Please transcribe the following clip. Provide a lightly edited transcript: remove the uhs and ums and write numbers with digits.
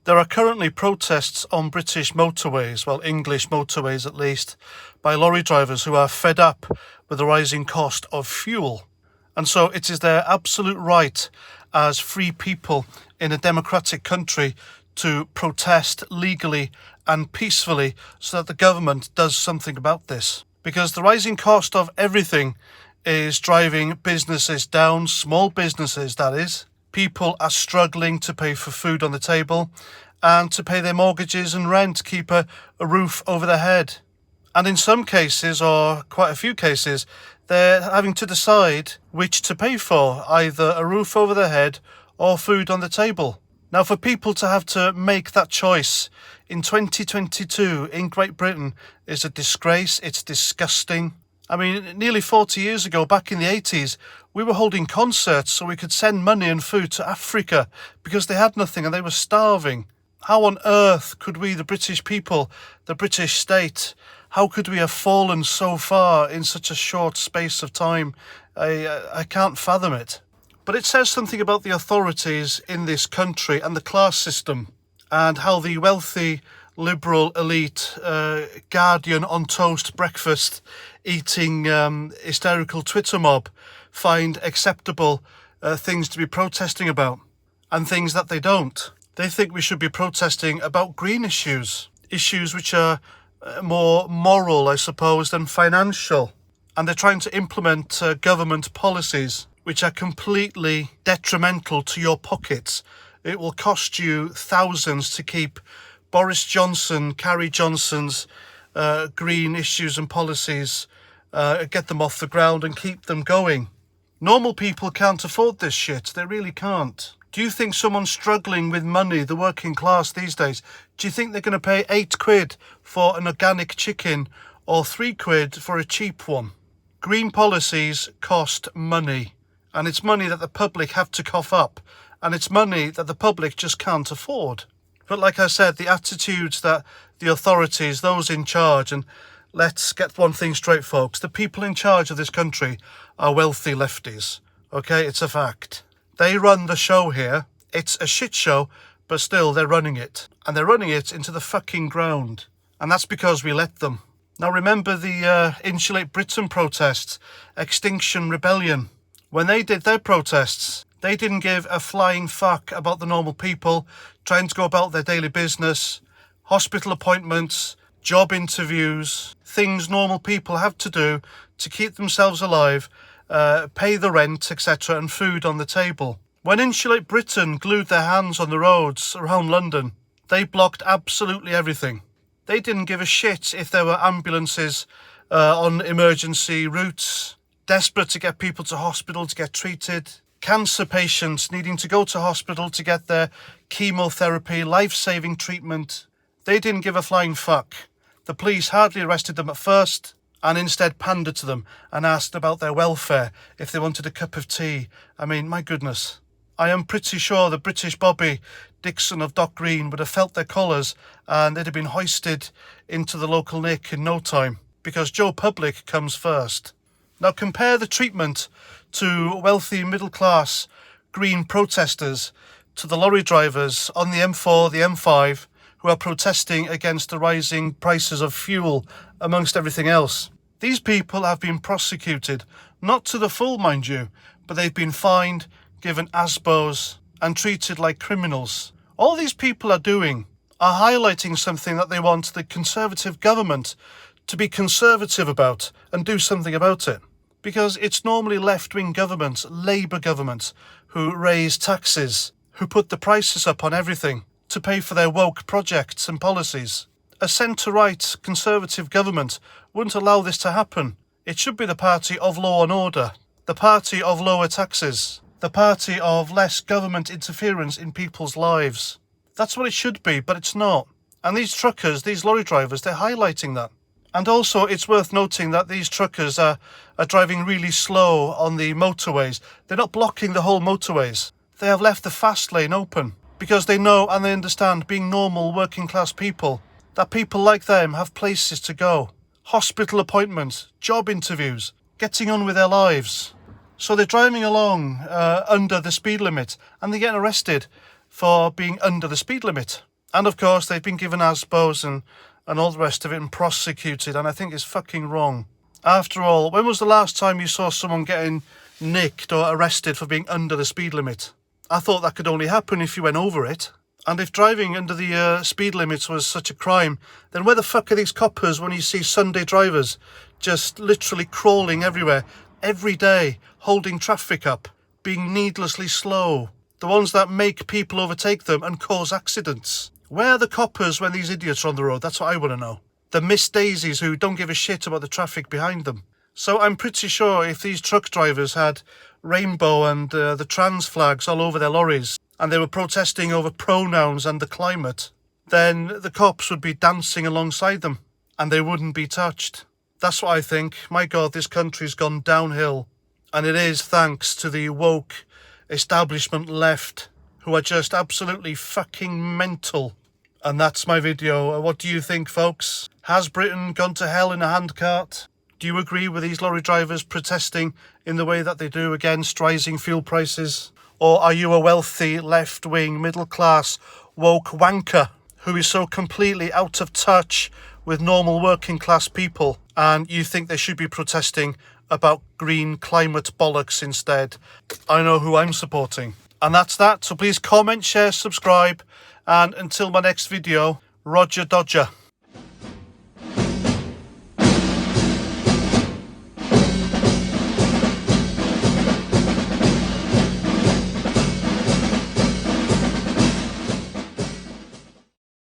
There are currently protests on British motorways, well, English motorways at least, by lorry drivers who are fed up with the rising cost of fuel. And so it is their absolute right as free people in a democratic country to protest legally and peacefully so that the government does something about this. Because the rising cost of everything is driving businesses down, small businesses that is. People are struggling to pay for food on the table and to pay their mortgages and rent, keep a roof over their head. And in some cases, or quite a few cases, they're having to decide which to pay for, either a roof over their head or food on the table. Now, for people to have to make that choice in 2022 in Great Britain is a disgrace. It's disgusting. I mean, nearly 40 years ago, back in the 80s, we were holding concerts so we could send money and food to Africa because they had nothing and they were starving. How on earth could we, the British people, the British state, how could we have fallen so far in such a short space of time? I can't fathom it. But it says something about the authorities in this country and the class system and how the wealthy, liberal elite, Guardian on toast breakfast eating hysterical Twitter mob find acceptable things to be protesting about and things that they don't. They think we should be protesting about green issues which are more moral, I suppose, than financial. And they're trying to implement government policies which are completely detrimental to your pockets. It will cost you thousands to keep Boris Johnson, Carrie Johnson's green issues and policies, get them off the ground and keep them going. Normal people can't afford this shit. They really can't. Do you think someone struggling with money, the working class these days, do you think they're going to pay £8 for an organic chicken or £3 for a cheap one? Green policies cost money. And it's money that the public have to cough up. And it's money that the public just can't afford. But like I said, the attitudes that the authorities, those in charge, and let's get one thing straight, folks, the people in charge of this country are wealthy lefties. Okay, it's a fact. They run the show here. It's a shit show, but still they're running it. And they're running it into the fucking ground. And that's because we let them. Now remember the Insulate Britain protests, Extinction Rebellion. When they did their protests, they didn't give a flying fuck about the normal people trying to go about their daily business, hospital appointments, job interviews, things normal people have to do to keep themselves alive, pay the rent, etc., and food on the table. When Insulate Britain glued their hands on the roads around London, they blocked absolutely everything. They didn't give a shit if there were ambulances on emergency routes, desperate to get people to hospital to get treated, cancer patients needing to go to hospital to get their chemotherapy, life-saving treatment. They didn't give a flying fuck. The police hardly arrested them at first and instead pandered to them and asked about their welfare, if they wanted a cup of tea. I mean, my goodness. I am pretty sure the British Bobby Dixon of Dock Green would have felt their collars and they'd have been hoisted into the local nick in no time, because Joe Public comes first. Now compare the treatment to wealthy middle-class green protesters to the lorry drivers on the M4, the M5, who are protesting against the rising prices of fuel, amongst everything else. These people have been prosecuted, not to the full, mind you, but they've been fined, given ASBOs, and treated like criminals. All these people are doing are highlighting something that they want the Conservative government to be conservative about and do something about it. Because it's normally left-wing governments, Labour governments, who raise taxes, who put the prices up on everything to pay for their woke projects and policies. A centre-right Conservative government wouldn't allow this to happen. It should be the party of law and order, the party of lower taxes, the party of less government interference in people's lives. That's what it should be, but it's not. And these truckers, these lorry drivers, they're highlighting that. And also, it's worth noting that these truckers are driving really slow on the motorways. They're not blocking the whole motorways. They have left the fast lane open because they know and they understand, being normal working class people, that people like them have places to go. Hospital appointments, job interviews, getting on with their lives. So they're driving along under the speed limit and they're getting arrested for being under the speed limit. And of course, they've been given ASBOs and all the rest of it and prosecuted, and I think it's fucking wrong. After all, when was the last time you saw someone getting nicked or arrested for being under the speed limit? I thought that could only happen if you went over it. And if driving under the speed limits was such a crime, then where the fuck are these coppers when you see Sunday drivers just literally crawling everywhere, every day, holding traffic up, being needlessly slow? The ones that make people overtake them and cause accidents. Where are the coppers when these idiots are on the road? That's what I want to know. The Miss Daisies who don't give a shit about the traffic behind them. So I'm pretty sure if these truck drivers had rainbow and the trans flags all over their lorries, and they were protesting over pronouns and the climate, then the cops would be dancing alongside them, and they wouldn't be touched. That's what I think. My God, this country's gone downhill. And it is thanks to the woke establishment left, who are just absolutely fucking mental. And that's my video. What do you think, folks? Has Britain gone to hell in a handcart? Do you agree with these lorry drivers protesting in the way that they do against rising fuel prices? Or are you a wealthy, left-wing, middle-class, woke wanker who is so completely out of touch with normal working-class people and you think they should be protesting about green climate bollocks instead? I know who I'm supporting. And that's that. So please comment, share, subscribe. And until my next video, Roger Dodger.